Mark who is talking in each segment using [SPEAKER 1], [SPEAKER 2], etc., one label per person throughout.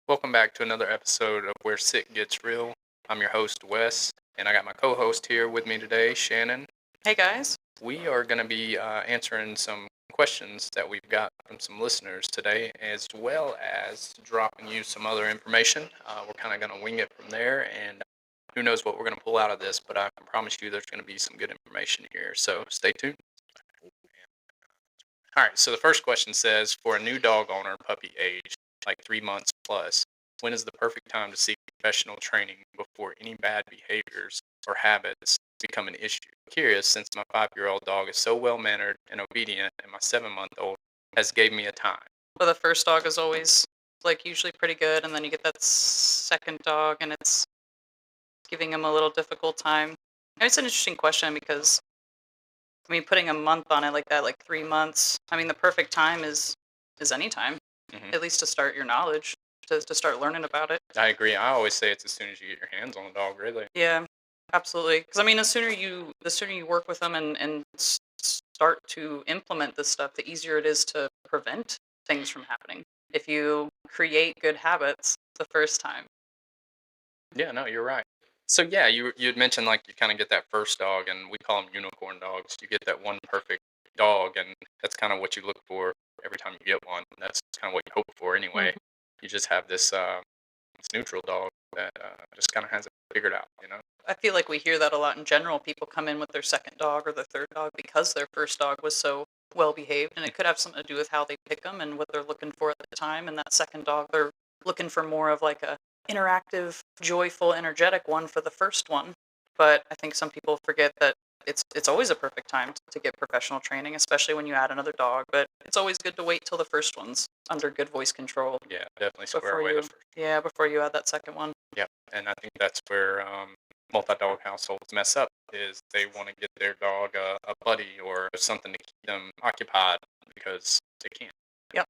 [SPEAKER 1] Welcome back to another episode of Where Sick Gets Real. I'm your host, Wes, and I got my co-host here with me today, Shannon.
[SPEAKER 2] Hey guys.
[SPEAKER 1] We are going to be answering some questions that we've got from some listeners today, as well as dropping you some other information. We're kind of going to wing it from there, and who knows what we're going to pull out of this, but I can promise you there's going to be some good information here, so stay tuned. All right, so the first question says, for a new dog owner, puppy age, like 3 months plus, when is the perfect time to seek professional training before any bad behaviors or habits become an issue? Curious, since my 5-year-old dog is so well-mannered and obedient, and my 7-month-old has gave me a time.
[SPEAKER 2] So the first dog is always usually pretty good, and then you get that second dog and it's giving him a little difficult time. And it's an interesting question because putting a month on it like that, like 3 months, the perfect time is any time,
[SPEAKER 1] hmm
[SPEAKER 2] at least to start your knowledge, to start learning about it.
[SPEAKER 1] I agree. I always say it's as soon as you get your hands on the dog, really.
[SPEAKER 2] Yeah, absolutely. Because the sooner you work with them and start to implement this stuff, the easier it is to prevent things from happening. If you create good habits the first time.
[SPEAKER 1] Yeah, no, you're right. So yeah, you'd mentioned like you kind of get that first dog, and we call them unicorn dogs. You get that one perfect dog, and that's kind of what you look for every time you get one. That's kind of what you hope for anyway.
[SPEAKER 2] Mhm.
[SPEAKER 1] You just have this neutral dog that just kind of has it figured out, you know?
[SPEAKER 2] I feel like we hear that a lot in general. People come in with their second dog or their third dog because their first dog was so well behaved, and it could have something to do with how they pick them and what they're looking for at the time. And that second dog, they're looking for more of like a interactive, joyful, energetic one for the first one. But I think some people forget that it's always a perfect time to get professional training, especially when you add another dog. But it's always good to wait till the first one's under good voice control
[SPEAKER 1] Yeah, definitely square
[SPEAKER 2] before
[SPEAKER 1] away the
[SPEAKER 2] you,
[SPEAKER 1] first.
[SPEAKER 2] yeah, before you add that second one.
[SPEAKER 1] Yeah, and I think that's where multi-dog households mess up is they want to get their dog a buddy or something to keep them occupied because they can't.
[SPEAKER 2] Yep.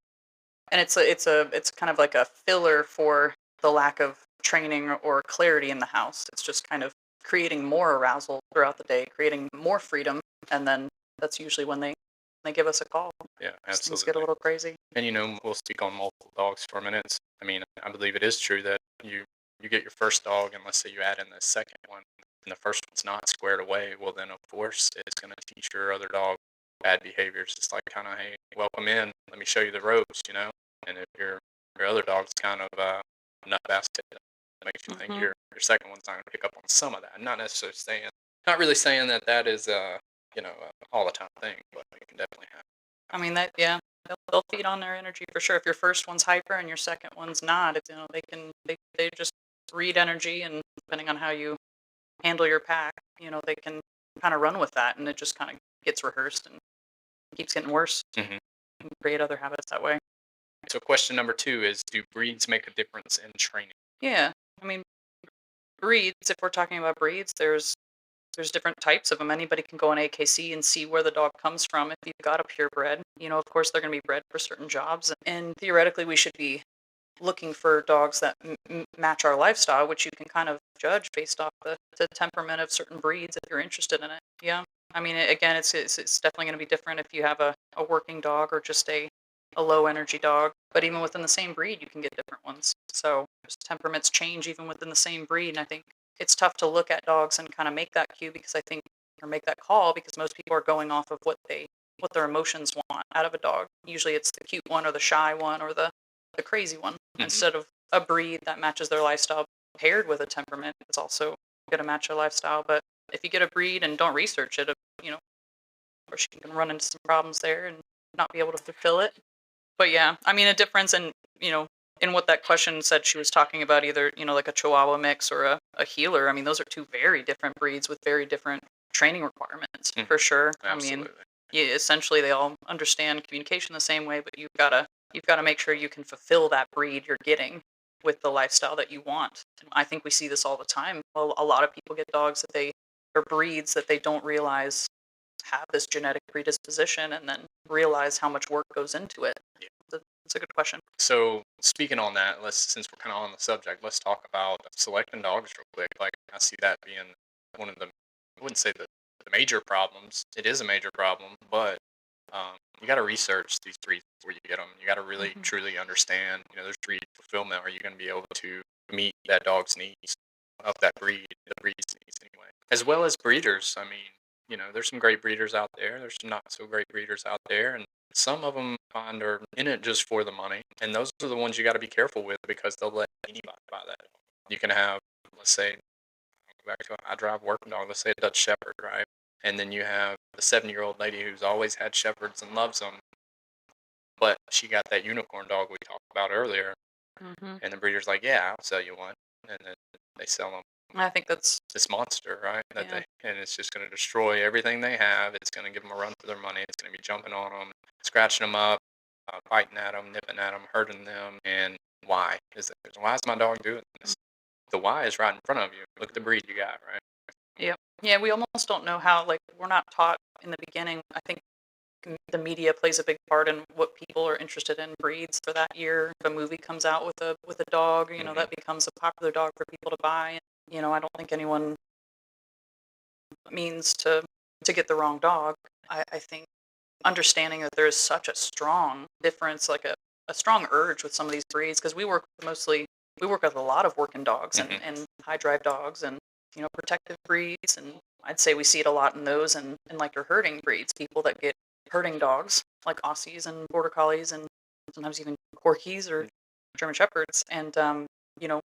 [SPEAKER 2] And it's kind of like a filler for the lack of training or clarity in the house. It's just kind of creating more arousal throughout the day, creating more freedom, and then that's usually when they give us a call.
[SPEAKER 1] Yeah,
[SPEAKER 2] Things get a
[SPEAKER 1] absolutely.
[SPEAKER 2] little crazy.
[SPEAKER 1] And we'll speak on multiple dogs for a minute. I mean, I believe it is true that you get your first dog, and let's say you add in the second one, and the first one's not squared away. Well, then of course it's going to teach your other dog bad behaviors. It's like kind of, hey, welcome in. Let me show you the ropes. And if your other dog's kind of nut basket, that makes you think
[SPEAKER 2] Hmm.
[SPEAKER 1] your second one's not going to pick up on some of that. Not necessarily saying, not really saying that is all the time thing, but you can definitely have.
[SPEAKER 2] That, yeah, they'll feed on their energy for sure. If your first one's hyper and your second one's not, they just read energy, and depending on how you handle your pack, they can kind of run with that, and it just kind of gets rehearsed and keeps getting worse.
[SPEAKER 1] Mhm.
[SPEAKER 2] And create other habits that way.
[SPEAKER 1] So question number 2 is, do breeds make a difference in training?
[SPEAKER 2] Yeah, I mean, breeds. If we're talking about breeds, there's different types of them. Anybody can go on AKC and see where the dog comes from. If you've got a purebred, of course they're going to be bred for certain jobs, and theoretically we should be looking for dogs that match our lifestyle, which you can kind of judge based off the temperament of certain breeds if you're interested in it. Yeah. Again, it's definitely going to be different if you have a working dog or just a low energy dog. But even within the same breed, you can get different ones. So just temperaments change even within the same breed. And I think it's tough to look at dogs and kind of make that cue because I think, or make that call because most people are going off of what their emotions want out of a dog. Usually it's the cute one or the shy one or the crazy one
[SPEAKER 1] Mhm.
[SPEAKER 2] instead of a breed that matches their lifestyle paired with a temperament. It's also going to match their lifestyle. But if you get a breed and don't research it, or she can run into some problems there and not be able to fulfill it. But yeah, a difference in what that question said she was talking about, either, like a Chihuahua mix or a healer. Those are two very different breeds with very different training requirements
[SPEAKER 1] Mhm.
[SPEAKER 2] for sure.
[SPEAKER 1] Absolutely.
[SPEAKER 2] Yeah, essentially they all understand communication the same way, but you've got to make sure you can fulfill that breed you're getting with the lifestyle that you want. And I think we see this all the time. A lot of people get dogs or breeds that they don't realize have this genetic predisposition and then realize how much work goes into it.
[SPEAKER 1] Yeah.
[SPEAKER 2] That's a good question.
[SPEAKER 1] So speaking on that, since we're kind of on the subject, let's talk about selecting dogs real quick. Like I see that being one of the, I wouldn't say the major problems. It is a major problem, but you got to research these breeds before you get them. You got to really
[SPEAKER 2] Mhm.
[SPEAKER 1] truly understand. There's breed fulfillment. Are you going to be able to meet that dog's needs of that breed, the breed's needs anyway, as well as breeders. I mean, there's some great breeders out there. There's some not so great breeders out there, and some of them find are in it just for the money, and those are the ones you got to be careful with because they'll let anybody buy that. You can have, let's say, back to I drive working dog. Let's say a Dutch Shepherd, right? And then you have the 7-year-old lady who's always had shepherds and loves them, but she got that unicorn dog we talked about earlier,
[SPEAKER 2] Mhm.
[SPEAKER 1] and the breeder's like, "Yeah, I'll sell you one," and then they sell them
[SPEAKER 2] I think that's
[SPEAKER 1] this monster, right?
[SPEAKER 2] yeah.
[SPEAKER 1] And it's just going to destroy everything they have. It's going to give them a run for their money. It's going to be jumping on them, scratching them up, biting at them, nipping at them, hurting them. And why is my dog doing this? The why is right in front of you. Look at the breed you got, right?
[SPEAKER 2] Yep. Yeah, we almost don't know how, like, we're not taught in the beginning. I think the media plays a big part in what people are interested in breeds for that year. If a movie comes out with a dog,
[SPEAKER 1] Hmm.
[SPEAKER 2] that becomes a popular dog for people to buy. And, I don't think anyone means to get the wrong dog. I think understanding that there is such a strong difference, like a strong urge with some of these breeds, because we work with a lot of working dogs and,
[SPEAKER 1] Hmm.
[SPEAKER 2] and high drive dogs and protective breeds, and I'd say we see it a lot in those and like your herding breeds, people that get herding dogs like Aussies and Border Collies and sometimes even Corgis or German Shepherds, and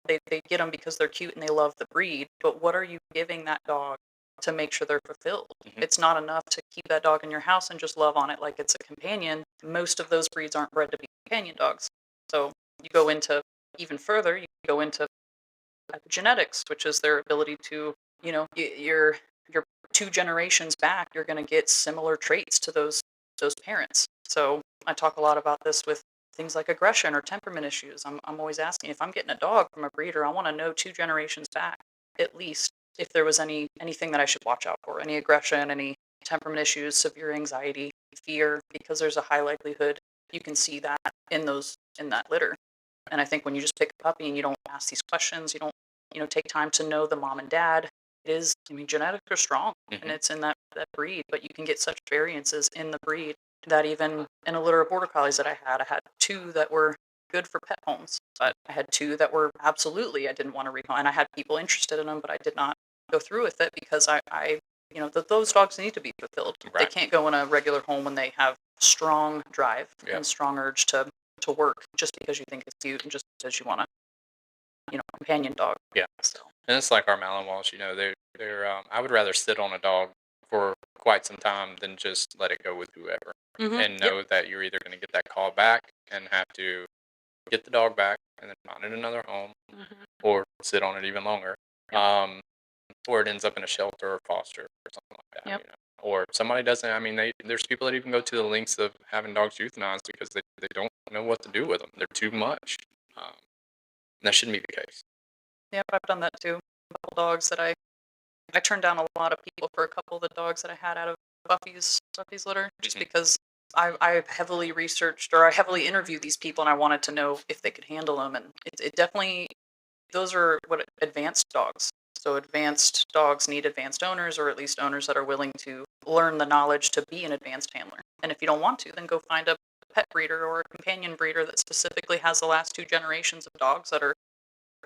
[SPEAKER 2] they get them because they're cute and they love the breed, but what are you giving that dog to make sure they're fulfilled?
[SPEAKER 1] Hmm.
[SPEAKER 2] It's not enough to keep that dog in your house and just love on it like it's a companion. Most of those breeds aren't bred to be companion dogs. So you go into even further, you go into epigenetics, which is their ability to, your 2 generations back, you're going to get similar traits to those parents. So I talk a lot about this with things like aggression or temperament issues. I'm always asking, if I'm getting a dog from a breeder, I want to know 2 generations back at least if there was anything that I should watch out for, any aggression, any temperament issues, severe anxiety, fear, because there's a high likelihood you can see that in that litter. And I think when you just pick a puppy and you don't ask these questions, you don't, take time to know the mom and dad, I mean, genetics are strong and
[SPEAKER 1] Hmm.
[SPEAKER 2] it's in that breed, but you can get such variances in the breed that even in a litter of border collies that I had two that were good for pet homes, but I had two that were absolutely, I didn't want to recall. And I had people interested in them, but I did not go through with it because those dogs need to be fulfilled. They
[SPEAKER 1] Right.
[SPEAKER 2] can't go in a regular home when they have strong drive
[SPEAKER 1] Yeah.
[SPEAKER 2] and strong urge to work just because you think it's cute and just because you want a companion dog.
[SPEAKER 1] Yeah.
[SPEAKER 2] So
[SPEAKER 1] And it's like our Malinois. They're. I would rather sit on a dog for quite some time than just let it go with whoever, and
[SPEAKER 2] yep.
[SPEAKER 1] know that you're either going to get that call back and have to get the dog back and then find it another home,
[SPEAKER 2] Hmm.
[SPEAKER 1] or sit on it even longer,
[SPEAKER 2] Yep.
[SPEAKER 1] um, or it ends up in a shelter or foster or something like that.
[SPEAKER 2] Yep.
[SPEAKER 1] Or somebody doesn't. I mean, there's people that even go to the lengths of having dogs euthanized because they don't know what to do with them. They're too much. Um, and that shouldn't be the case.
[SPEAKER 2] Yep. I've done that too. A couple dogs that I turned down a lot of people for a couple of the dogs that I had out of Buffy's litter, just
[SPEAKER 1] Hmm.
[SPEAKER 2] because I heavily researched or I heavily interviewed these people and I wanted to know if they could handle them, and it definitely, those are what advanced dogs. So advanced dogs need advanced owners, or at least owners that are willing to learn the knowledge to be an advanced handler. And if you don't want to, then go find a pet breeder or a companion breeder that specifically has the last 2 generations of dogs that are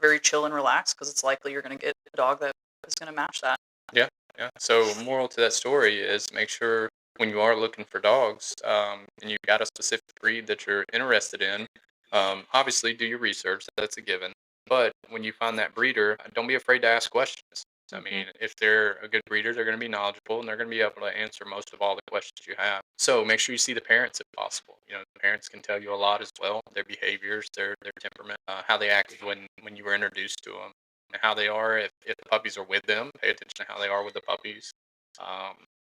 [SPEAKER 2] very chill and relaxed, because it's likely you're going to get a dog that is going to match that.
[SPEAKER 1] Yeah, yeah. So, moral to that story is make sure when you are looking for dogs, and you've got a specific breed that you're interested in, obviously do your research. That's a given. But when you find that breeder, don't be afraid to ask questions. I
[SPEAKER 2] Hmm.
[SPEAKER 1] mean, if they're a good breeder, they're going to be knowledgeable and they're going to be able to answer most of all the questions you have. So make sure you see the parents if possible. The parents can tell you a lot as well. Their behaviors, their temperament, how they acted when you were introduced to them, and how they are if the puppies are with them. Pay attention to how they are with the puppies.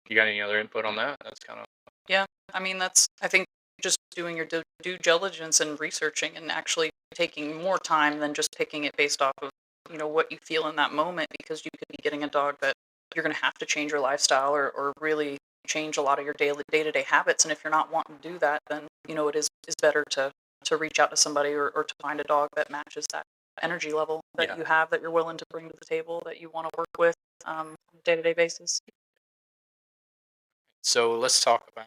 [SPEAKER 1] You got any other input on that? That's kind of
[SPEAKER 2] Yeah, I mean, I think just doing your due diligence and researching and actually taking more time than just picking it based off of what you feel in that moment, because you could be getting a dog that you're going to have to change your lifestyle or really change a lot of your daily day-to-day habits. And if you're not wanting to do that, then it is better to reach out to somebody or to find a dog that matches that energy level that
[SPEAKER 1] yeah.
[SPEAKER 2] you have, that you're willing to bring to the table, that you want to work with on a day-to-day basis.
[SPEAKER 1] So let's talk about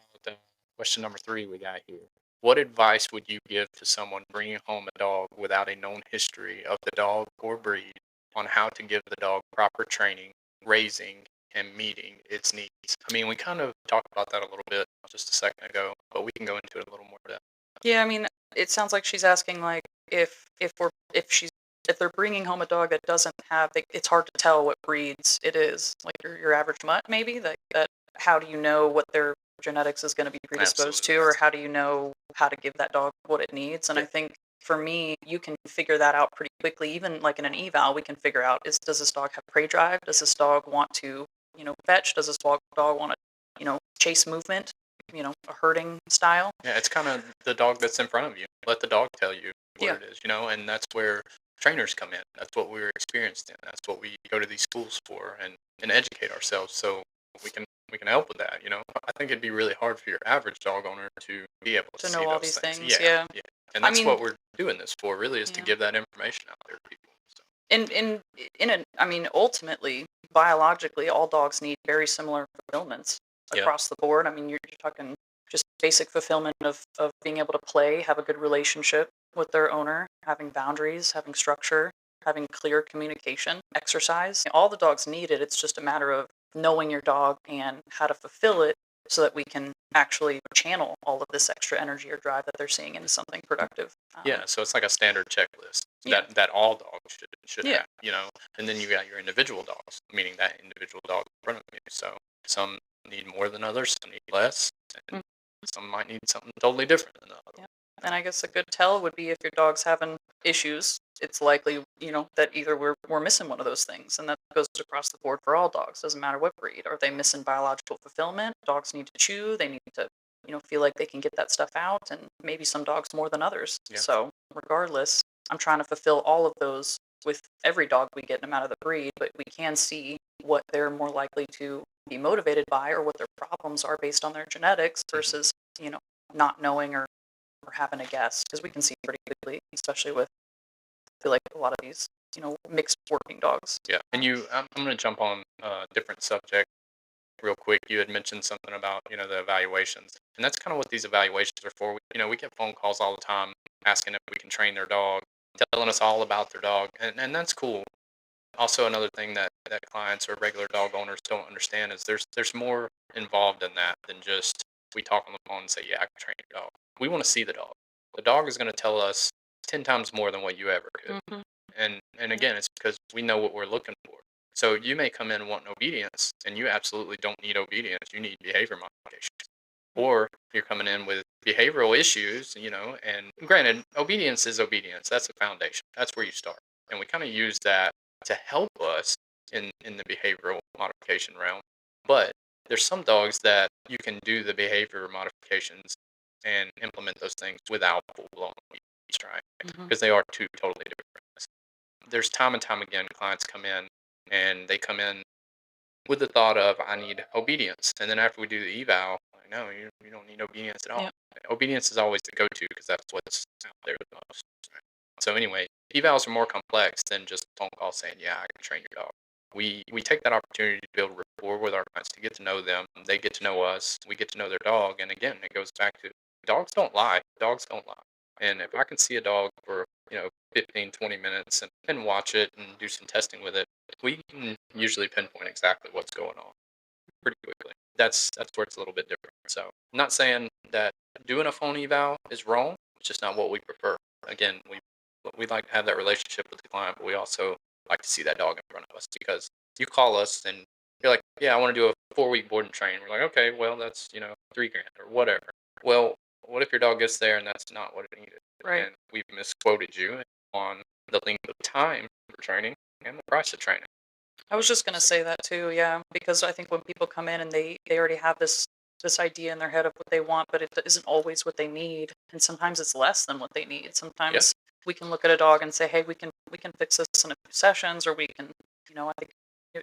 [SPEAKER 1] Question number 3 we got here. What advice would you give to someone bringing home a dog without a known history of the dog or breed on how to give the dog proper training, raising, and meeting its needs? I mean, we kind of talked about that a little bit just a second ago, but we can go into it a little more depth.
[SPEAKER 2] Yeah, I mean, it sounds like she's asking like if they're bringing home a dog that doesn't have it's hard to tell what breeds it is, like your average mutt maybe that how do you know what their genetics is going to be predisposed to,
[SPEAKER 1] Absolutely.
[SPEAKER 2] or how do you know how to give that dog what it needs? And I
[SPEAKER 1] Yeah,
[SPEAKER 2] think for me, you can figure that out pretty quickly. Even like in an eval, we can figure out does this dog have prey drive? Does this dog want to fetch? Does this dog want to chase movement? A herding style.
[SPEAKER 1] yeah, it's kind of the dog that's in front of you. Let the dog tell you what
[SPEAKER 2] Yeah.
[SPEAKER 1] it is, and that's where trainers come in. That's what we're experienced in. That's what we go to these schools for, and educate ourselves so we can we can help with that. I think it'd be really hard for your average dog owner to be able to
[SPEAKER 2] To
[SPEAKER 1] see
[SPEAKER 2] know all
[SPEAKER 1] those
[SPEAKER 2] these
[SPEAKER 1] things.
[SPEAKER 2] things,
[SPEAKER 1] Yeah,
[SPEAKER 2] yeah.
[SPEAKER 1] yeah, and
[SPEAKER 2] I
[SPEAKER 1] that's
[SPEAKER 2] mean,
[SPEAKER 1] what we're doing this for. Really, is to
[SPEAKER 2] yeah.
[SPEAKER 1] give that information out there to people. So,
[SPEAKER 2] I mean, ultimately, biologically, all dogs need very similar fulfillments
[SPEAKER 1] yeah,
[SPEAKER 2] across the board. I mean, you're talking just basic fulfillment of being able to play, have a good relationship with their owner, having boundaries, having structure, having clear communication, exercise. All the dogs need it. It's just a matter of knowing your dog and how to fulfill it so that we can actually channel all of this extra energy or drive that they're seeing into something productive.
[SPEAKER 1] yeah. So it's like a standard checklist
[SPEAKER 2] Yeah.
[SPEAKER 1] that all dogs should
[SPEAKER 2] Yeah.
[SPEAKER 1] have. And then you got your individual dogs, meaning that individual dog in front of you. So some need more than others, some need less, and some might need something totally different than the other.
[SPEAKER 2] Yeah. And I guess a good tell would be if your dog's having issues, it's likely, that either we're missing one of those things. And that goes across the board for all dogs. Doesn't matter what breed. Are they missing biological fulfillment? Dogs need to chew, they need to, feel like they can get that stuff out, and maybe some dogs more than others.
[SPEAKER 1] Yeah.
[SPEAKER 2] So regardless, I'm trying to fulfill all of those with every dog we get, no matter the breed, but we can see what they're more likely to be motivated by or what their problems are based on their genetics versus, not knowing or having a guess, because we can see pretty quickly, especially with I feel like a lot of these mixed working dogs.
[SPEAKER 1] Yeah, and I'm going to jump on a different subject real quick. You had mentioned something about the evaluations, and that's kind of what these evaluations are for. We get phone calls all the time asking if we can train their dog, telling us all about their dog, and that's cool. Also, another thing that clients or regular dog owners don't understand is there's more involved in that than just we talk on the phone and say, yeah, I can train your dog. We want to see the dog. The dog is going to tell us 10 times more than what you ever could.
[SPEAKER 2] Hmm.
[SPEAKER 1] And again, it's because we know what we're looking for. So you may come in wanting obedience, and you absolutely don't need obedience. You need behavior modification. Or you're coming in with behavioral issues, and granted, obedience is obedience. That's the foundation. That's where you start. And we kind of use that to help us in the behavioral modification realm. But there's some dogs that you can do the behavior modifications and implement those things without full blown obedience, right?
[SPEAKER 2] Hmm.
[SPEAKER 1] Because they are two totally different things. There's time and time again clients come in and they come in with the thought of I need obedience, and then after we do the eval, like no, you don't need obedience at all.
[SPEAKER 2] Yeah.
[SPEAKER 1] Obedience is always the go-to because that's what's out there the most. Right? So anyway, evals are more complex than just a phone call saying yeah I can train your dog. We take that opportunity to build rapport with our clients, to get to know them. They get to know us. We get to know their dog, and again, it goes back to dogs don't lie. Dogs don't lie. And if I can see a dog for 15, 20 minutes and watch it and do some testing with it, we can usually pinpoint exactly what's going on pretty quickly. That's where it's a little bit different. So I'm not saying that doing a phone eval is wrong. It's just not what we prefer. Again, we like to have that relationship with the client, but we also like to see that dog in front of us because you call us and you're like, yeah, I want to do a 4-week board and train. We're like, okay, well that's $3,000 or whatever. Well, what if your dog gets there and that's not what it needed?
[SPEAKER 2] Right.
[SPEAKER 1] And we've misquoted you on the length of time for training and the price of training.
[SPEAKER 2] I was just gonna say that too, yeah, because I think when people come in and they already have this idea in their head of what they want, but it isn't always what they need, and sometimes it's less than what they need.
[SPEAKER 1] Yeah.
[SPEAKER 2] Sometimes we can look at a dog and say, hey, we can fix this in a few sessions, or we can, I think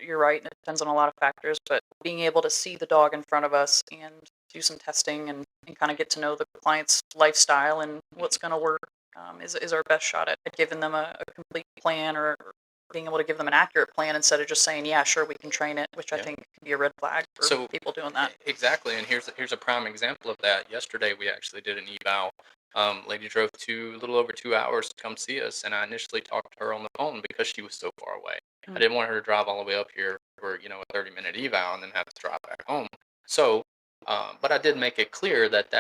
[SPEAKER 2] you're right, and it depends on a lot of factors, but being able to see the dog in front of us and do some testing and kind of get to know the client's lifestyle and what's going to work is our best shot at giving them a complete plan or being able to give them an accurate plan instead of just saying, yeah, sure, we can train it, which I
[SPEAKER 1] Yeah.
[SPEAKER 2] think can be a red flag for
[SPEAKER 1] So
[SPEAKER 2] people doing that.
[SPEAKER 1] exactly, and here's a prime example of that. Yesterday, we actually did an eval. Lady drove a little over 2 hours to come see us, and I initially talked to her on the phone because she was so far away. I
[SPEAKER 2] Mm.
[SPEAKER 1] didn't want her to drive all the way up here for a 30-minute eval and then have to drive back home. So, but I did make it clear that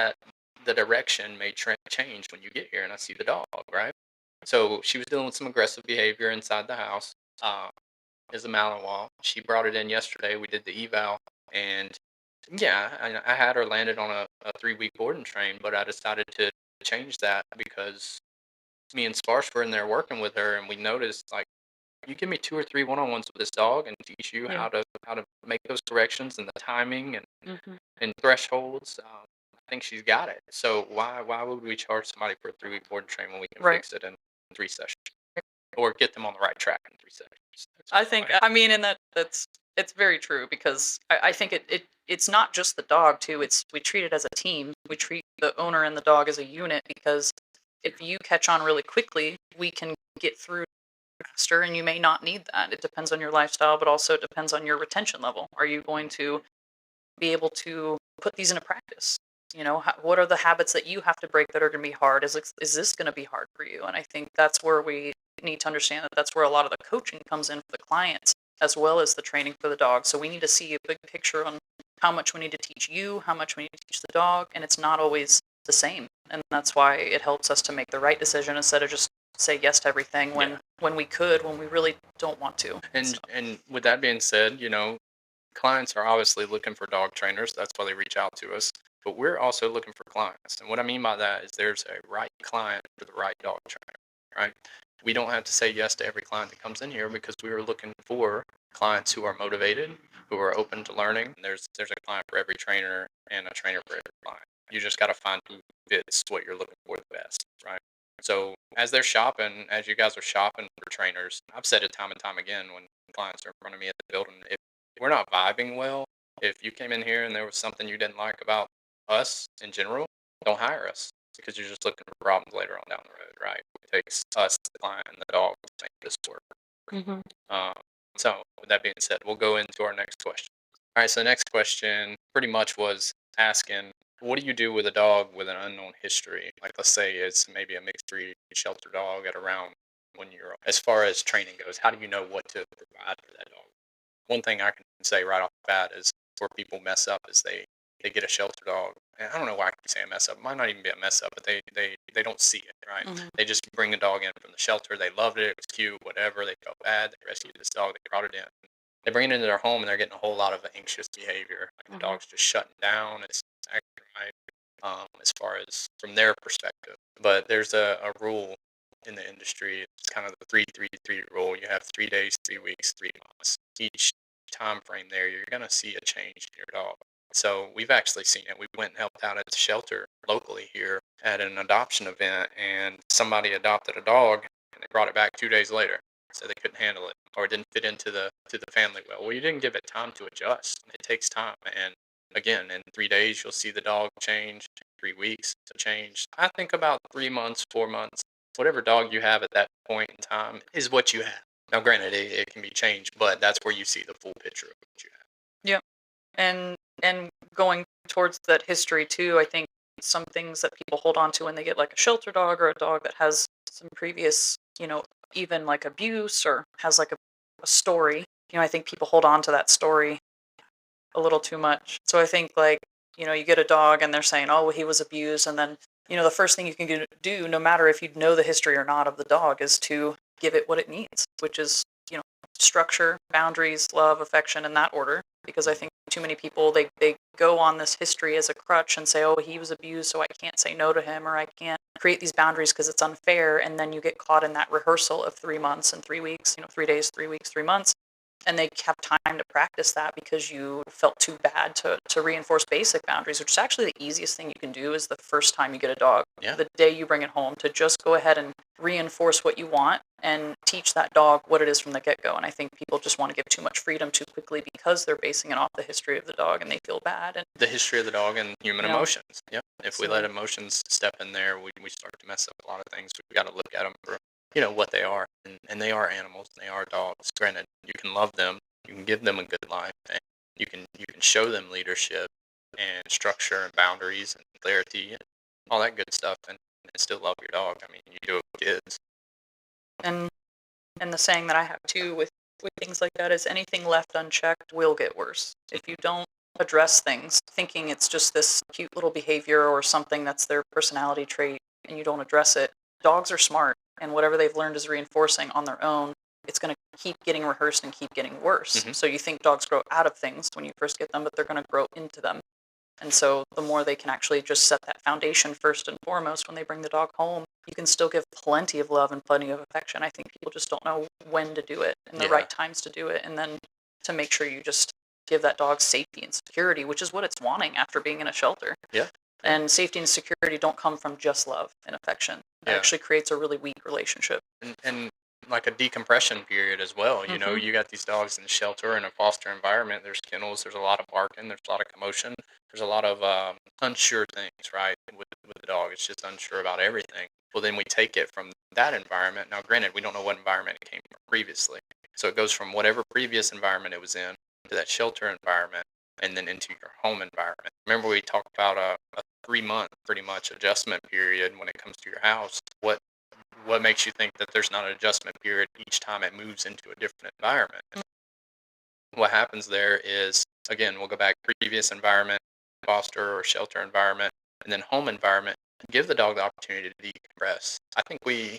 [SPEAKER 1] the direction may change when you get here and I see the dog, right? So she was dealing with some aggressive behavior inside the house. Uh, is a Malinois. She brought it in yesterday. We did the eval, and yeah, I had her landed on a 3 week board and train, but I decided to change that because me and Sparse were in there working with her, and we noticed like you give me 2 or 3 one-on-ones with this dog and teach you
[SPEAKER 2] Yeah.
[SPEAKER 1] how to make those corrections and the timing
[SPEAKER 2] Hmm.
[SPEAKER 1] and thresholds. I think she's got it. So why would we charge somebody for a 3 week board and train when we can
[SPEAKER 2] Right.
[SPEAKER 1] fix it in 3 sessions or get them on the right track in 3 sessions?
[SPEAKER 2] I think,
[SPEAKER 1] Like,
[SPEAKER 2] I mean, and that's it's very true because I think it's not just the dog too. It's we treat it as a team. We treat the owner and the dog as a unit because if you catch on really quickly, we can get through faster, and you may not need that. It depends on your lifestyle, but also it depends on your retention level. Are you going to be able to put these into practice? What are the habits that you have to break that are going to be hard? Is this going to be hard for you? And I think that's where we need to understand that that's where a lot of the coaching comes in for the clients as well as the training for the dog. So we need to see a big picture on how much we need to teach you, how much we need to teach the dog, and it's not always the same. And that's why it helps us to make the right decision instead of just say yes to everything
[SPEAKER 1] yeah.
[SPEAKER 2] when we could, when we really don't want to. So,
[SPEAKER 1] And with that being said, clients are obviously looking for dog trainers. That's why they reach out to us. But we're also looking for clients. And what I mean by that is there's a right client for the right dog trainer, right? We don't have to say yes to every client that comes in here because we are looking for clients who are motivated, who are open to learning. There's a client for every trainer and a trainer for every client. You just got to find who fits what you're looking for the best, right? So as they're shopping, as you guys are shopping for trainers, I've said it time and time again when clients are in front of me at the building, if we're not vibing well, if you came in here and there was something you didn't like about us in general, don't hire us because you're just looking for problems later on down the road, right? It takes us, the client, and the dog to make this work.
[SPEAKER 2] hmm
[SPEAKER 1] Um, so, with that being said, we'll go into our next question. All right, so the next question pretty much was asking, what do you do with a dog with an unknown history? Like, let's say it's maybe a mixed breed shelter dog at around 1 year old. As far as training goes, how do you know what to provide for that dog? One thing I can say right off the bat is where people mess up is they get a shelter dog. And I don't know why I keep saying mess up. It might not even be a mess up, but they don't see it, right?
[SPEAKER 2] hmm
[SPEAKER 1] They just bring the dog in from the shelter. They loved it. It was cute, whatever. They felt bad. They rescued this dog. They brought it in. They bring it into their home and they're getting a whole lot of anxious behavior. Like the
[SPEAKER 2] hmm
[SPEAKER 1] dog's just shutting down. It's acting right. As far as from their perspective. But there's a rule in the industry. It's kind of the 3-3-3 rule. You have 3 days, 3 weeks, 3 months. Each time frame there, you're gonna see a change in your dog. So we've actually seen it. We went and helped out at the shelter locally here at an adoption event, and somebody adopted a dog, and they brought it back 2 days later. So they couldn't handle it, or it didn't fit into the family well. Well, you didn't give it time to adjust. It takes time, and again, in 3 days, you'll see the dog change. 3 weeks to change. I think about 3 months, 4 months, whatever dog you have at that point in time is what you have. Now, granted, it can be changed, but that's where you see the full picture of what you have.
[SPEAKER 2] yeah. And going towards that history too, I think some things that people hold on to when they get like a shelter dog or a dog that has some previous, even like abuse or has like a story, I think people hold on to that story a little too much. So I think like, you get a dog and they're saying, oh, well, he was abused. And then, the first thing you can do, no matter if you know the history or not of the dog, is to give it what it needs, which is, structure, boundaries, love, affection in that order. Because I think too many people, they go on this history as a crutch and say, oh, he was abused, so I can't say no to him, or I can't create these boundaries because it's unfair. And then you get caught in that rehearsal of 3 months and 3 weeks, 3 days, 3 weeks, 3 months. And they have time to practice that because you felt too bad to reinforce basic boundaries, which is actually the easiest thing you can do is the first time you get a dog.
[SPEAKER 1] Yeah.
[SPEAKER 2] The day you bring it home, to just go ahead and reinforce what you want and teach that dog what it is from the get-go. And I think people just want to give too much freedom too quickly because they're basing it off the history of the dog and they feel bad. And
[SPEAKER 1] The history of the dog and human
[SPEAKER 2] you know,
[SPEAKER 1] emotions. Yep. If we let
[SPEAKER 2] so
[SPEAKER 1] emotions step in there, we start to mess up a lot of things. We got to look at them what they are, and they are animals. They are dogs. Granted, you can love them, you can give them a good life, and you can show them leadership and structure and boundaries and clarity and all that good stuff, and still love your dog. I mean, you do it with kids.
[SPEAKER 2] And and the saying that I have too with things like that is anything left unchecked will get worse. If you don't address things thinking it's just this cute little behavior or something that's their personality trait and you don't address it, dogs are smart and whatever they've learned is reinforcing on their own. It's going to keep getting rehearsed and keep getting worse.
[SPEAKER 1] Mhm.
[SPEAKER 2] So you think dogs grow out of things when you first get them, but they're going to grow into them. And so the more they can actually just set that foundation first and foremost when they bring the dog home, you can still give plenty of love and plenty of affection. I think people just don't know when to do it and the
[SPEAKER 1] Yeah.
[SPEAKER 2] right times to do it. And then to make sure you just give that dog safety and security, which is what it's wanting after being in a shelter.
[SPEAKER 1] Yeah.
[SPEAKER 2] And safety and security don't come from just love and affection. It
[SPEAKER 1] Yeah.
[SPEAKER 2] actually creates a really weak relationship.
[SPEAKER 1] And like a decompression period as well.
[SPEAKER 2] Mhm.
[SPEAKER 1] You got these dogs in the shelter in a foster environment. There's kennels. There's a lot of barking. There's a lot of commotion. There's a lot of unsure things, right? With the dog, it's just unsure about everything. Well, then we take it from that environment. Now, granted, we don't know what environment it came from previously, so it goes from whatever previous environment it was in to that shelter environment, and then into your home environment. Remember, we talked about a 3 month pretty much adjustment period when it comes to your house. What makes you think that there's not an adjustment period each time it moves into a different environment? What happens there is, again, we'll go back previous environment, foster or shelter environment, and then home environment. Give the dog the opportunity to decompress. I think I'm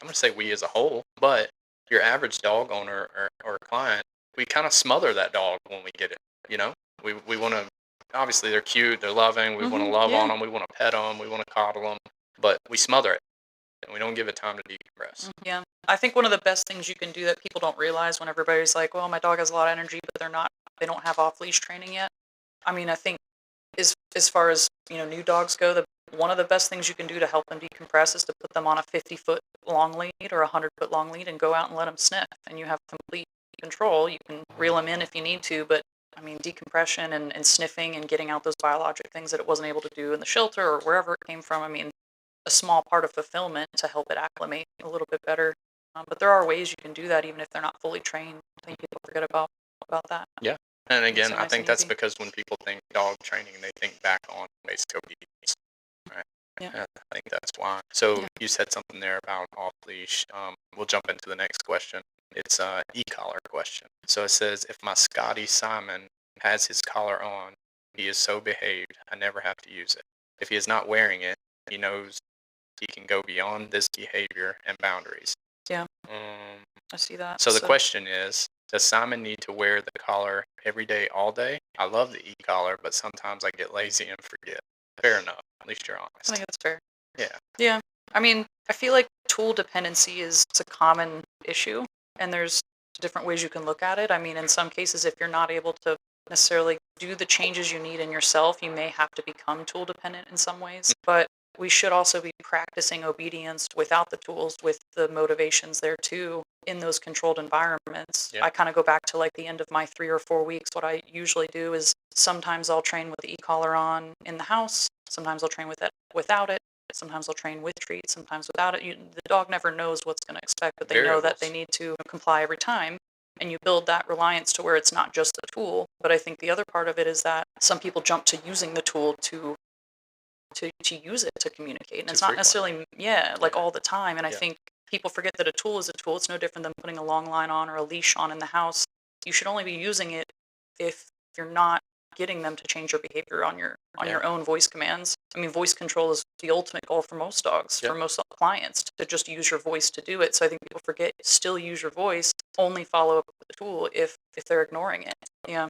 [SPEAKER 1] going to say we as a whole, but your average dog owner or client, we kind of smother that dog when we get it. You know, we want to, obviously they're cute, they're loving, we want to love on
[SPEAKER 2] Yeah.
[SPEAKER 1] them, we want to pet them, we want to coddle them, but we smother it and we don't give it time to decompress.
[SPEAKER 2] Yeah. I think one of the best things you can do that people don't realize when everybody's like, well, my dog has a lot of energy, but they don't have off leash training yet. I mean, I think as far as, new dogs go, one of the best things you can do to help them decompress is to put them on a 50-foot long lead or a 100-foot long lead and go out and let them sniff. And you have complete control. You can reel them in if you need to, but I mean, decompression and sniffing and getting out those biologic things that it wasn't able to do in the shelter or wherever it came from. I mean, a small part of fulfillment to help it acclimate a little bit better. But there are ways you can do that even if they're not fully trained. I think people forget about that.
[SPEAKER 1] Yeah. And
[SPEAKER 2] Makes
[SPEAKER 1] again,
[SPEAKER 2] it
[SPEAKER 1] I
[SPEAKER 2] nice
[SPEAKER 1] think
[SPEAKER 2] and
[SPEAKER 1] that's
[SPEAKER 2] easy.
[SPEAKER 1] because when people think dog training, they think back on basic obedience. Right.
[SPEAKER 2] Yeah.
[SPEAKER 1] I think that's why. So
[SPEAKER 2] Yeah.
[SPEAKER 1] you said something there about off leash. We'll jump into the next question. It's a e-collar question. So it says, if my Scotty Simon has his collar on, he is so behaved, I never have to use it. If he is not wearing it, he knows he can go beyond this behavior and boundaries.
[SPEAKER 2] Yeah.
[SPEAKER 1] Um,
[SPEAKER 2] I see that.
[SPEAKER 1] so the question is, does Simon need to wear the collar every day, all day? I love the e-collar, but sometimes I get lazy and forget. Fair enough. At least you're
[SPEAKER 2] I
[SPEAKER 1] honest.
[SPEAKER 2] think that's fair.
[SPEAKER 1] Yeah.
[SPEAKER 2] Yeah. I mean, I feel like tool dependency is a common issue, and there's different ways you can look at it. I mean, in some cases, if you're not able to necessarily do the changes you need in yourself, you may have to become tool dependent in some ways. But we should also be practicing obedience without the tools, with the motivations there too, in those controlled environments.
[SPEAKER 1] Yeah.
[SPEAKER 2] I kind of go back to like the end of my 3 or 4 weeks. What I usually do is sometimes I'll train with the e-collar on in the house. Sometimes I'll train with it without it. Sometimes I'll train with treats, sometimes without it. The dog never knows what's going to expect, but they know that they
[SPEAKER 1] Variables.
[SPEAKER 2] need to comply every time. And you build that reliance to where it's not just a tool. But I think the other part of it is that some people jump to using the tool to use it to communicate. And
[SPEAKER 1] Too
[SPEAKER 2] it's not
[SPEAKER 1] frequently.
[SPEAKER 2] necessarily, like
[SPEAKER 1] Yeah.
[SPEAKER 2] all the time. And I
[SPEAKER 1] Yeah.
[SPEAKER 2] think people forget that a tool is a tool. It's no different than putting a long line on or a leash on in the house. You should only be using it if you're not getting them to change their behavior on your
[SPEAKER 1] Yeah.
[SPEAKER 2] own voice commands. I mean, voice control is the ultimate goal for most dogs,
[SPEAKER 1] Yeah.
[SPEAKER 2] for most clients, to just use your voice to do it. So I think people forget, still use your voice, only follow up with the tool if they're ignoring it. Yeah.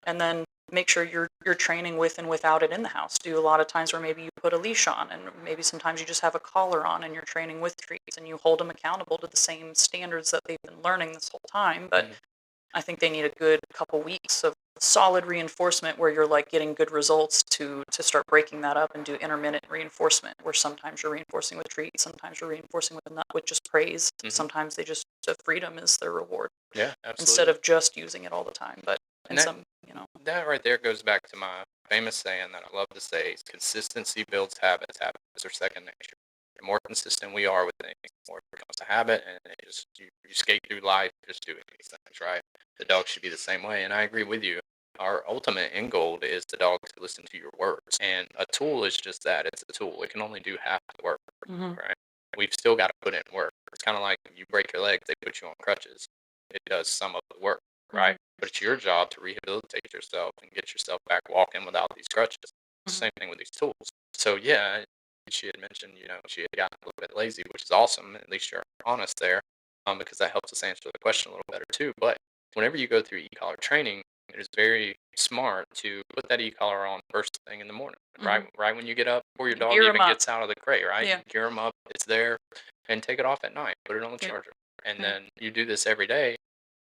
[SPEAKER 2] And then make sure you're training with and without it in the house. Do a lot of times where maybe you put a leash on, and maybe sometimes you just have a collar on and you're training with treats, and you hold them accountable to the same standards that they've been learning this whole time. But
[SPEAKER 1] Mhm.
[SPEAKER 2] I think they need a good couple weeks of solid reinforcement where you're like getting good results to start breaking that up and do intermittent reinforcement, where sometimes you're reinforcing with treats, sometimes you're reinforcing with just praise,
[SPEAKER 1] Mhm.
[SPEAKER 2] sometimes the freedom is their reward
[SPEAKER 1] Yeah.
[SPEAKER 2] instead
[SPEAKER 1] Absolutely.
[SPEAKER 2] of just using it all the time. But in
[SPEAKER 1] And that
[SPEAKER 2] some.
[SPEAKER 1] that right there goes back to my famous saying that I love to say: is consistency builds habits. Habits are second nature. the more consistent we are with things, the more it becomes a habit, and it just you skate through life just doing these things, right? The dog should be the same way, and I agree with you. Our ultimate end goal is the dog to listen to your words, and a tool is just that. It's a tool. It can only do half the work,
[SPEAKER 2] Hmm.
[SPEAKER 1] right? We've still got to put in work. It's kind of like you break your legs, they put you on crutches. It does some of the work,
[SPEAKER 2] Hmm.
[SPEAKER 1] right? But it's your job to rehabilitate yourself and get yourself back walking without these crutches.
[SPEAKER 2] Hmm.
[SPEAKER 1] Same thing with these tools. So yeah, she had mentioned, she had gotten a little bit lazy, which is awesome. At least you're honest there, because that helps us answer the question a little better too. But whenever you go through e-collar training, it is very smart to put that e-collar on first thing in the morning,
[SPEAKER 2] Hmm.
[SPEAKER 1] right when you get up, before your dog
[SPEAKER 2] Gear them
[SPEAKER 1] even
[SPEAKER 2] up.
[SPEAKER 1] gets out of the crate, right?
[SPEAKER 2] Yeah.
[SPEAKER 1] You gear them up, it's there, and take it off at night. Put it on the
[SPEAKER 2] Yeah.
[SPEAKER 1] charger, and
[SPEAKER 2] Yeah.
[SPEAKER 1] then you do this every day,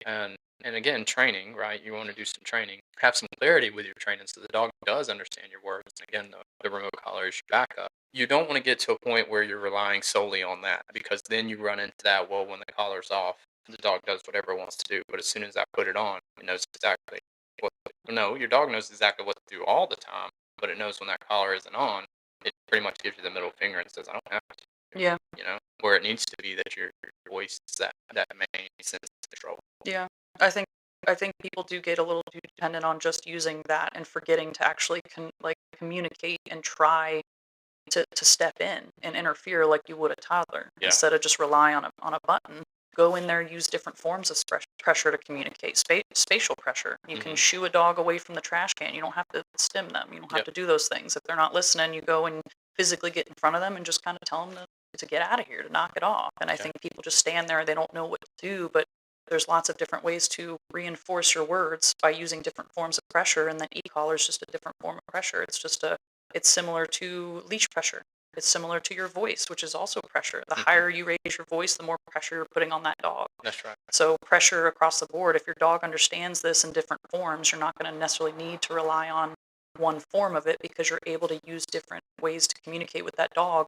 [SPEAKER 1] and again, training, right? You want to do some training, have some clarity with your training, so the dog does understand your words. And again, the remote collar is your backup. You don't want to get to a point where you're relying solely on that, because then you run into that. Well, when the collar's off, the dog does whatever it wants to do. But as soon as I put it on, it knows exactly what. No, your dog knows exactly what to do all the time, but it knows when that collar isn't on. It pretty much gives you the middle finger and says, "I don't have to."
[SPEAKER 2] Yeah.
[SPEAKER 1] Where it needs to be that your voice is that main sense of control.
[SPEAKER 2] Yeah. I think I think people do get a little too dependent on just using that and forgetting to actually communicate and try to step in and interfere like you would a toddler
[SPEAKER 1] Yeah.
[SPEAKER 2] instead of just rely on a button. Go in there, use different forms of pressure to communicate. Spatial pressure. You can
[SPEAKER 1] Mhm.
[SPEAKER 2] shoo a dog away from the trash can. You don't have to stim them. You don't have
[SPEAKER 1] Yep.
[SPEAKER 2] to do those things. If they're not listening, you go and physically get in front of them and just kind of tell them to get out of here, to knock it off. And I
[SPEAKER 1] Yeah.
[SPEAKER 2] think people just stand there, they don't know what to do, but there's lots of different ways to reinforce your words by using different forms of pressure, and then e-collar is just a different form of pressure. It's similar to leash pressure. It's similar to your voice, which is also pressure. The
[SPEAKER 1] Mhm.
[SPEAKER 2] higher you raise your voice, the more pressure you're putting on that dog.
[SPEAKER 1] That's right.
[SPEAKER 2] So pressure across the board, if your dog understands this in different forms, you're not going to necessarily need to rely on one form of it, because you're able to use different ways to communicate with that dog.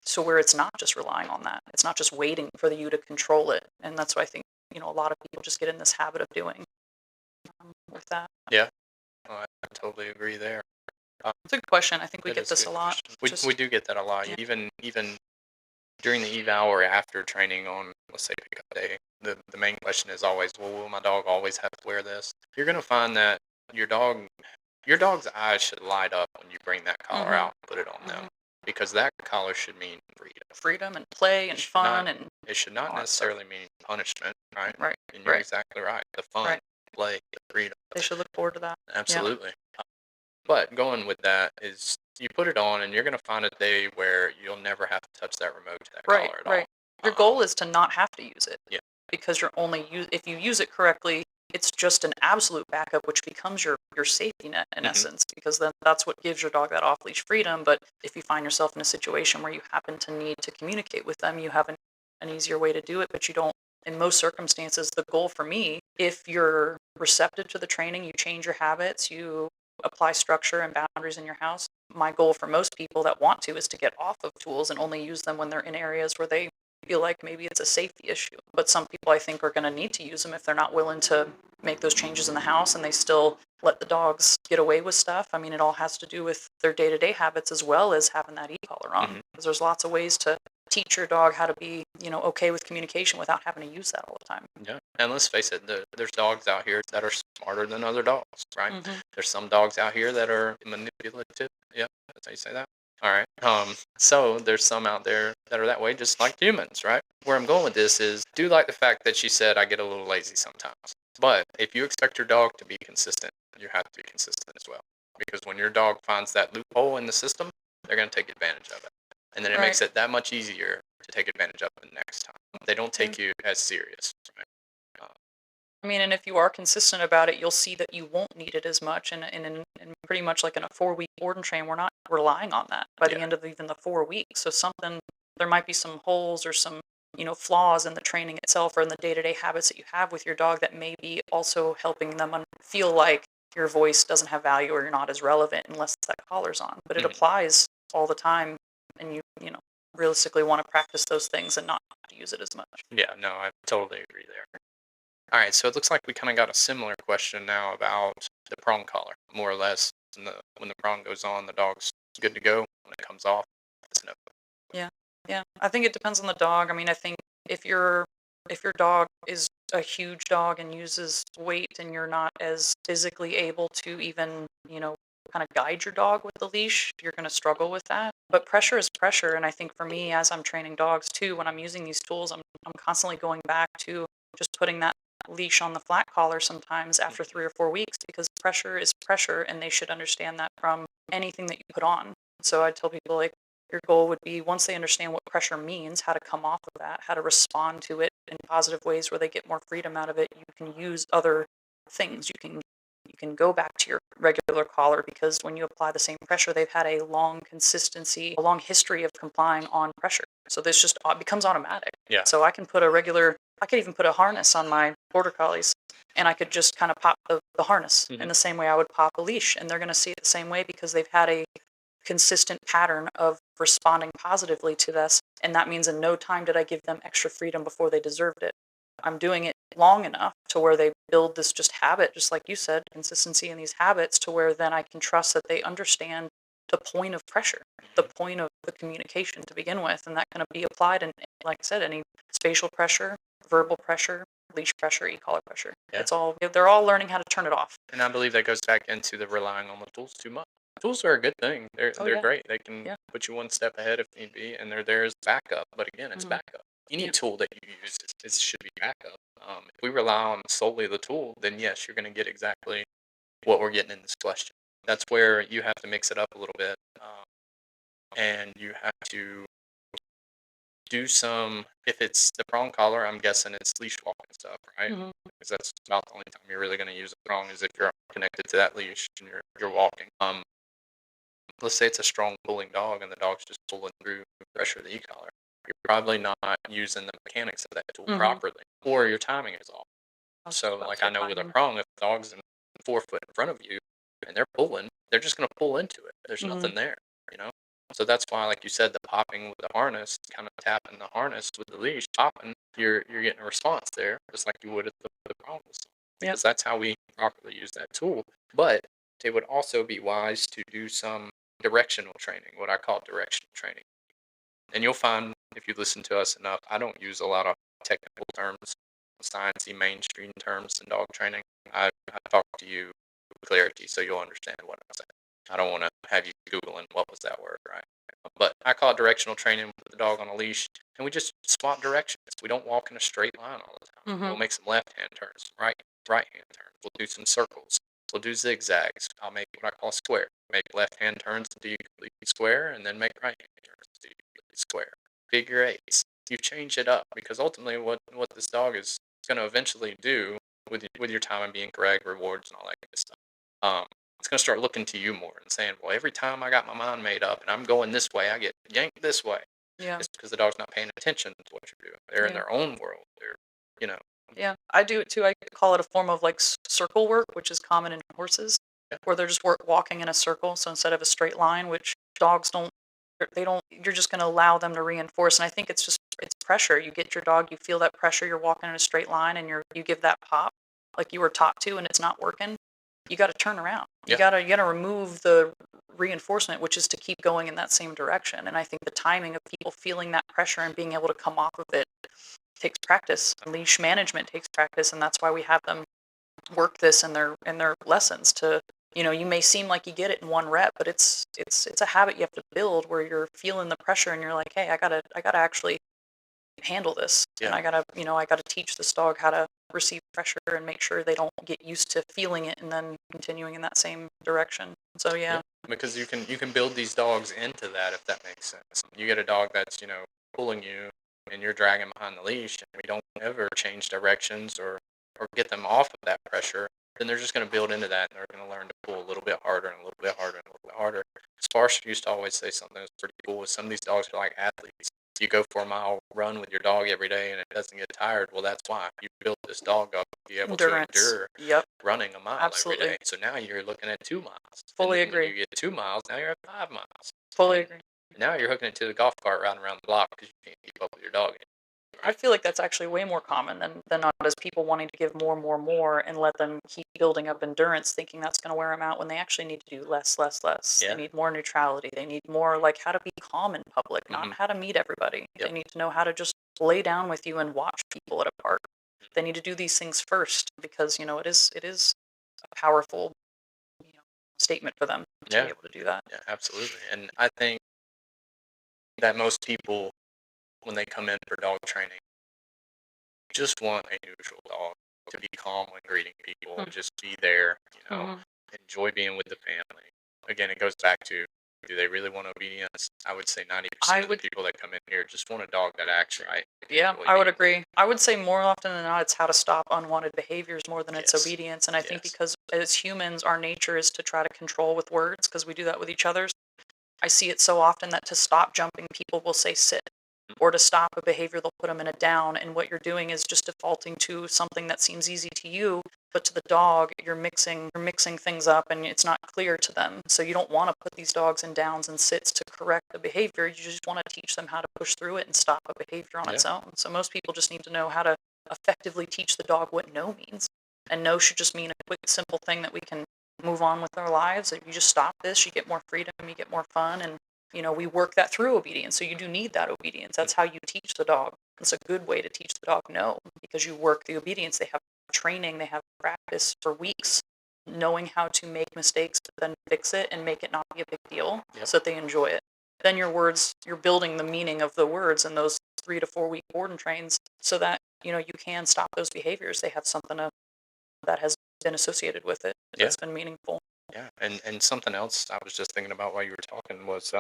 [SPEAKER 2] So where it's not just relying on that, it's not just waiting for you to control it. And that's what I think, a lot of people just get in this habit of doing with that.
[SPEAKER 1] Yeah. I totally agree there.
[SPEAKER 2] It's a good question. I think we
[SPEAKER 1] That
[SPEAKER 2] get
[SPEAKER 1] is a
[SPEAKER 2] this a
[SPEAKER 1] good
[SPEAKER 2] lot.
[SPEAKER 1] question. We do get that a lot.
[SPEAKER 2] Yeah.
[SPEAKER 1] Even during the eval or after training on, let's say, pickup day, the main question is always, well, will my dog always have to wear this? You're gonna find that your dog's eyes should light up when you bring that collar
[SPEAKER 2] Mhm.
[SPEAKER 1] out and put it on them,
[SPEAKER 2] Mhm.
[SPEAKER 1] because that collar should mean freedom.
[SPEAKER 2] Freedom and play
[SPEAKER 1] It
[SPEAKER 2] and
[SPEAKER 1] should not
[SPEAKER 2] fun and
[SPEAKER 1] it should not
[SPEAKER 2] all that stuff.
[SPEAKER 1] necessarily mean punishment, right?
[SPEAKER 2] Right.
[SPEAKER 1] And you're
[SPEAKER 2] Right.
[SPEAKER 1] exactly right. The fun,
[SPEAKER 2] Right.
[SPEAKER 1] play, the freedom.
[SPEAKER 2] They should look forward to that. Yeah.
[SPEAKER 1] Absolutely. But going with that is you put it on and you're going to find a day where you'll never have to touch that remote to that
[SPEAKER 2] Right.
[SPEAKER 1] collar at all.
[SPEAKER 2] Right. Your goal is to not have to use it,
[SPEAKER 1] Yeah.
[SPEAKER 2] because if you use it correctly, it's just an absolute backup, which becomes your safety net in
[SPEAKER 1] Mhm.
[SPEAKER 2] essence, because then that's what gives your dog that off leash freedom. But if you find yourself in a situation where you happen to need to communicate with them, you have an easier way to do it, but you don't. In most circumstances, the goal for me, if you're receptive to the training, you change your habits, you apply structure and boundaries in your house. My goal for most people that want to is to get off of tools and only use them when they're in areas where they feel like maybe it's a safety issue. But some people, I think, are going to need to use them if they're not willing to make those changes in the house and they still let the dogs get away with stuff. I mean, it all has to do with their day-to-day habits as well as having that e-collar on.
[SPEAKER 1] Mhm.
[SPEAKER 2] Because there's lots of ways to teach your dog how to be, okay with communication without having to use that all the time.
[SPEAKER 1] Yeah. And let's face it, there's dogs out here that are smarter than other dogs, right?
[SPEAKER 2] Hmm.
[SPEAKER 1] There's some dogs out here that are manipulative. Yeah, that's how you say that. All right. So there's some out there that are that way, just like humans, right? Where I'm going with this is, do like the fact that she said I get a little lazy sometimes. But if you expect your dog to be consistent, you have to be consistent as well. Because when your dog finds that loophole in the system, they're going to take advantage of it. And then it
[SPEAKER 2] Right.
[SPEAKER 1] makes it that much easier to take advantage of it next time. They don't
[SPEAKER 2] Yeah.
[SPEAKER 1] take you as serious. Right?
[SPEAKER 2] I mean, and if you are consistent about it, you'll see that you won't need it as much. And pretty much like in a 4-week board and train, we're not relying on that by the
[SPEAKER 1] Yeah.
[SPEAKER 2] end of even the 4 weeks. So there might be some holes or some, flaws in the training itself or in the day-to-day habits that you have with your dog that may be also helping them feel like your voice doesn't have value or you're not as relevant unless that collar's on. But it
[SPEAKER 1] Mhm.
[SPEAKER 2] applies all the time, and you realistically want to practice those things and not have to use it as much.
[SPEAKER 1] Yeah, no, I totally agree there. All right, so it looks like we kind of got a similar question now about the prong collar, more or less. When the prong goes on, the dog's good to go. When it comes off, it's no.
[SPEAKER 2] Yeah. Yeah. I think it depends on the dog. I mean, I think if your if your dog is a huge dog and uses weight and you're not as physically able to even, kind of guide your dog with the leash, you're going to struggle with that. But pressure is pressure. And I think for me, as I'm training dogs too, when I'm using these tools, I'm constantly going back to just putting that leash on the flat collar sometimes after 3 or 4 weeks, because pressure is pressure and they should understand that from anything that you put on. So I tell people, like, your goal would be, once they understand what pressure means, how to come off of that, how to respond to it in positive ways where they get more freedom out of it, you can use other things. You can go back to your regular collar, because when you apply the same pressure, they've had a long consistency, a long history of complying on pressure. So this just becomes automatic.
[SPEAKER 1] Yeah.
[SPEAKER 2] So I could even put a harness on my border collies, and I could just kind of pop the harness in the same way I would pop a leash, and they're going to see it the same way because they've had a consistent pattern of responding positively to this. And that means in no time did I give them extra freedom before they deserved it. I'm doing it long enough to where they build this just habit, just like you said, consistency in these habits, to where then I can trust that they understand the point of pressure, the point of the communication to begin with. And that can be applied in, like I said, any spatial pressure, verbal pressure, leash pressure, e-collar pressure.
[SPEAKER 1] Yeah.
[SPEAKER 2] They're all learning how to turn it off.
[SPEAKER 1] And I believe that goes back into the relying on the tools too much. Tools are a good thing. They're
[SPEAKER 2] Yeah.
[SPEAKER 1] great. They can
[SPEAKER 2] Yeah.
[SPEAKER 1] put you one step ahead if need be, and they're there as backup. But again, it's
[SPEAKER 2] Mhm.
[SPEAKER 1] backup. Any
[SPEAKER 2] Yeah.
[SPEAKER 1] tool that you use should be backup. If we rely on solely the tool, then yes, you're going to get exactly what we're getting in this question. That's where you have to mix it up a little bit, and you have to do some. If it's the prong collar, I'm guessing it's leash walking stuff, right?
[SPEAKER 2] Mhm.
[SPEAKER 1] Because that's about the only time you're really going to use a prong is if you're connected to that leash and you're walking. Let's say it's a strong pulling dog and the dog's just pulling through the pressure of the e-collar. You're probably not using the mechanics of that tool
[SPEAKER 2] Mhm.
[SPEAKER 1] properly, or your timing is off.
[SPEAKER 2] I was just
[SPEAKER 1] So,
[SPEAKER 2] about to
[SPEAKER 1] like
[SPEAKER 2] say
[SPEAKER 1] I know with a
[SPEAKER 2] timing.
[SPEAKER 1] prong, if the dog's in 4 foot in front of you and they're pulling, they're just going to pull into it. There's
[SPEAKER 2] Mhm.
[SPEAKER 1] nothing there, you know. So that's why, like you said, the popping with the harness, kind of tapping the harness with the leash, popping, you're getting a response there, just like you would at the prong whistle,
[SPEAKER 2] Yep.
[SPEAKER 1] because that's how we properly use that tool. But it would also be wise to do some directional training, what I call directional training. And you'll find if you listen to us enough, I don't use a lot of technical terms, sciencey mainstream terms in dog training. I talk to you with clarity so you'll understand what I'm saying. I don't want to have you Googling what was that word, right? But I call it directional training. We put the dog on a leash and we just swap directions. We don't walk in a straight line all the time.
[SPEAKER 2] Mhm.
[SPEAKER 1] We'll make some left hand turns, right hand turns. We'll do some circles. We'll do zigzags. I'll make what I call square. Make left hand turns until you complete square, and then make right hand turns until you complete square. Figure eights. You change it up because ultimately, what this dog is going to eventually do with your timing being correct, rewards, and all that kind of stuff. It's going to start looking to you more and saying, well, every time I got my mind made up and I'm going this way, I get yanked this way.
[SPEAKER 2] Yeah.
[SPEAKER 1] It's because the dog's not paying attention to what you're doing. They're in
[SPEAKER 2] Yeah.
[SPEAKER 1] their own world. They're, you know,
[SPEAKER 2] Yeah. I do it too. I call it a form of like circle work, which is common in horses,
[SPEAKER 1] yeah,
[SPEAKER 2] where they're just walking in a circle. So instead of a straight line, which dogs don't, they don't, you're just going to allow them to reinforce. And I think it's pressure. You get your dog, you feel that pressure, you're walking in a straight line, and you give that pop like you were taught to, and it's not working. You got to turn around.
[SPEAKER 1] yeah,
[SPEAKER 2] You got to remove the reinforcement, which is to keep going in that same direction. And I think the timing of people feeling that pressure and being able to come off of it takes practice. Leash management takes practice, and that's why we have them work this in their lessons. To, you may seem like you get it in one rep, but it's a habit you have to build where you're feeling the pressure and you're like, hey, I gotta actually handle this, and
[SPEAKER 1] yeah.
[SPEAKER 2] I gotta teach this dog how to receive pressure and make sure they don't get used to feeling it and then continuing in that same direction. So yeah.
[SPEAKER 1] Yeah, because you can build these dogs into that if that makes sense. You get a dog that's pulling you, and you're dragging behind the leash, and we don't ever change directions or get them off of that pressure. Then they're just going to build into that, and they're going to learn to pull a little bit harder and a little bit harder and a little bit harder. Sparsh used to always say something that's pretty cool. With some of these dogs are like athletes. You go for a mile run with your dog every day, and it doesn't get tired. Well, that's why you build this dog up to be able to
[SPEAKER 2] Endurance.
[SPEAKER 1] endure
[SPEAKER 2] Yep.
[SPEAKER 1] running a mile every
[SPEAKER 2] Absolutely.
[SPEAKER 1] day. So now you're looking at 2 miles. And
[SPEAKER 2] Fully
[SPEAKER 1] then when
[SPEAKER 2] agree.
[SPEAKER 1] you get 2 miles, now you're at 5 miles.
[SPEAKER 2] Fully
[SPEAKER 1] And
[SPEAKER 2] agree.
[SPEAKER 1] now you're hooking it to the golf cart riding around the block because you can't keep up with your dog anymore,
[SPEAKER 2] I feel like that's actually way more common than not, as people wanting to give more, more, more, and let them keep building up endurance, thinking that's going to wear them out when they actually need to do less, less, less. They
[SPEAKER 1] Yeah.
[SPEAKER 2] need more neutrality. They need more like how to be calm in public, not
[SPEAKER 1] Hmm.
[SPEAKER 2] how to meet everybody.
[SPEAKER 1] Yep.
[SPEAKER 2] They need to know how to just lay down with you and watch people at a park. They need to do these things first because it is a powerful you know, statement for them to be
[SPEAKER 1] Yeah.
[SPEAKER 2] able to do that.
[SPEAKER 1] Yeah. Absolutely. And I think that most people, when they come in for dog training, just want a neutral dog to be calm when greeting people and just be there,
[SPEAKER 2] Mm-hmm.
[SPEAKER 1] enjoy being with the family. Again, it goes back to, do they really want obedience? I would say 90%
[SPEAKER 2] I
[SPEAKER 1] of the
[SPEAKER 2] would
[SPEAKER 1] people that come in here just want a dog that acts right.
[SPEAKER 2] Yeah,
[SPEAKER 1] Enjoy
[SPEAKER 2] I would
[SPEAKER 1] being with.
[SPEAKER 2] agree. I would say more often than not, it's how to stop unwanted behaviors more than it's
[SPEAKER 1] Yes.
[SPEAKER 2] obedience. And I think
[SPEAKER 1] Yes.
[SPEAKER 2] because as humans, our nature is to try to control with words because we do that with each other. I see it so often that to stop jumping, people will say sit, or to stop a behavior, they'll put them in a down. And what you're doing is just defaulting to something that seems easy to you, but to the dog, you're mixing things up, and it's not clear to them. So you don't want to put these dogs in downs and sits to correct the behavior. You just want to teach them how to push through it and stop a behavior on
[SPEAKER 1] Yeah.
[SPEAKER 2] its own. So most people just need to know how to effectively teach the dog what no means. And no should just mean a quick, simple thing that we can move on with our lives. If you just stop this, you get more freedom, you get more fun, and we work that through obedience. So you do need that obedience. That's how you teach the dog. It's a good way to teach the dog no, because you work the obedience. They have training, they have practice for weeks, knowing how to make mistakes, but then fix it and make it not be a big deal,
[SPEAKER 1] Yep.
[SPEAKER 2] so that they enjoy it. Then your words, you're building the meaning of the words in those 3 to 4 week board and trains, so that you can stop those behaviors. They have something that has been associated with it
[SPEAKER 1] Yeah.
[SPEAKER 2] that's been meaningful.
[SPEAKER 1] Yeah. And something else I was just thinking about while you were talking was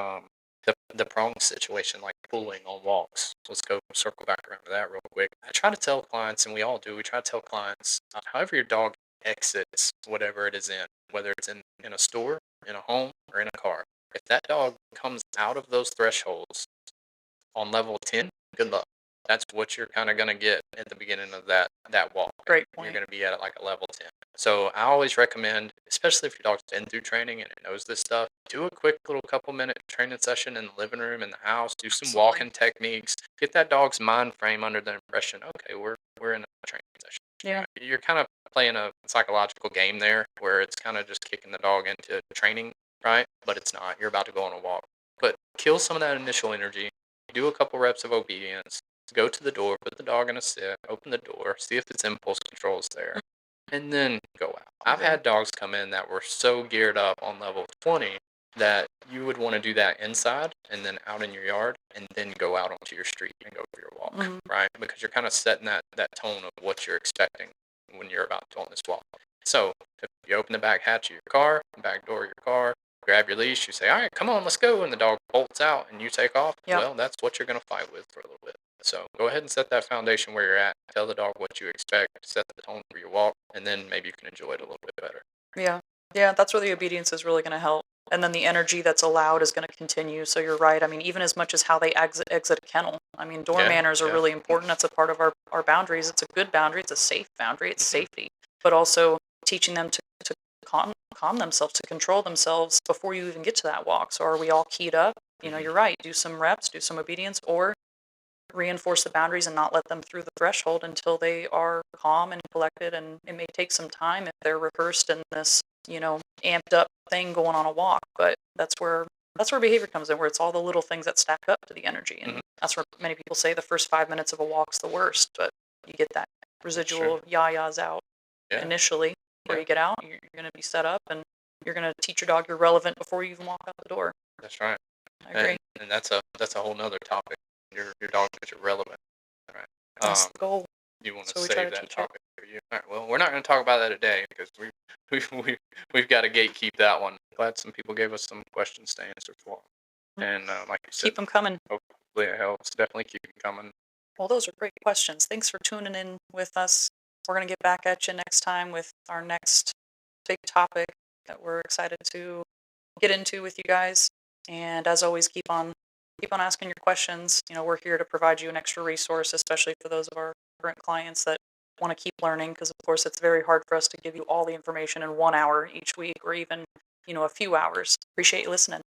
[SPEAKER 1] the prong situation, like pulling on walks. Let's go circle back around to that real quick. I try to tell clients, and we all do, we try to tell clients, however your dog exits whatever it is in, whether it's in a store, in a home, or in a car, if that dog comes out of those thresholds on level 10, good luck. That's what you're kind of going to get at the beginning of that walk.
[SPEAKER 2] Great
[SPEAKER 1] You're
[SPEAKER 2] point.
[SPEAKER 1] going to be at like a level 10. So I always recommend, especially if your dog's been through training and it knows this stuff, do a quick little couple minute training session in the living room, in the house, do some
[SPEAKER 2] Absolutely.
[SPEAKER 1] walking techniques, get that dog's mind frame under the impression, okay, we're in a training session.
[SPEAKER 2] Yeah.
[SPEAKER 1] You're kind of playing a psychological game there where it's kind of just kicking the dog into training, right? But it's not. You're about to go on a walk. But kill some of that initial energy, do a couple reps of obedience, go to the door, put the dog in a sit, open the door, see if its impulse control is there, and then go out. I've
[SPEAKER 2] Agree.
[SPEAKER 1] had dogs come in that were so geared up on level 20 that you would want to do that inside and then out in your yard and then go out onto your street and go for your walk,
[SPEAKER 2] Mhm.
[SPEAKER 1] right? Because you're kind of setting that tone of what you're expecting when you're about to go on this walk. So if you open the back hatch of your car, back door of your car, grab your leash, you say, all right, come on, let's go, and the dog bolts out and you take off,
[SPEAKER 2] Yep.
[SPEAKER 1] well, that's what you're going to fight with for a little bit. So go ahead and set that foundation where you're at. Tell the dog what you expect, set the tone for your walk, and then maybe you can enjoy it a little bit better.
[SPEAKER 2] Yeah. Yeah, that's where the obedience is really going to help. And then the energy that's allowed is going to continue. So you're right. I mean, even as much as how they exit a kennel. I mean, door
[SPEAKER 1] Yeah,
[SPEAKER 2] manners are
[SPEAKER 1] yeah.
[SPEAKER 2] really important. That's a part of our boundaries. It's a good boundary. It's a safe boundary. It's
[SPEAKER 1] Mhm.
[SPEAKER 2] safety. But also teaching them to calm themselves, to control themselves before you even get to that walk. So are we all keyed up?
[SPEAKER 1] Mhm.
[SPEAKER 2] You're right. Do some reps, do some obedience, or reinforce the boundaries and not let them through the threshold until they are calm and collected. And it may take some time if they're rehearsed in this amped up thing going on a walk, but that's where behavior comes in, where it's all the little things that stack up to the energy. And
[SPEAKER 1] Mhm.
[SPEAKER 2] that's where many people say the first 5 minutes of a walk's the worst, but you get that
[SPEAKER 1] That's
[SPEAKER 2] residual
[SPEAKER 1] true.
[SPEAKER 2] of yayas out
[SPEAKER 1] Yeah,
[SPEAKER 2] initially. Before
[SPEAKER 1] yeah,
[SPEAKER 2] you get out, you're going to be set up, and you're going to teach your dog you're relevant before you even walk out the door.
[SPEAKER 1] that's right.
[SPEAKER 2] I
[SPEAKER 1] And
[SPEAKER 2] agree.
[SPEAKER 1] and that's a whole nother topic. Your dog is irrelevant, right?
[SPEAKER 2] That's the goal.
[SPEAKER 1] You want to
[SPEAKER 2] So we try
[SPEAKER 1] save
[SPEAKER 2] to
[SPEAKER 1] that
[SPEAKER 2] teach it.
[SPEAKER 1] topic for you. All right, well, we're not going to talk about that today because we've got to gatekeep that one. Glad some people gave us some questions to answer for. And like you said,
[SPEAKER 2] Keep them coming.
[SPEAKER 1] hopefully it helps. Definitely keep them coming.
[SPEAKER 2] Well, those are great questions. Thanks for tuning in with us. We're going to get back at you next time with our next big topic that we're excited to get into with you guys. And as always, keep on asking your questions. We're here to provide you an extra resource, especially for those of our current clients that want to keep learning, because of course it's very hard for us to give you all the information in 1 hour each week or even, a few hours. Appreciate you listening.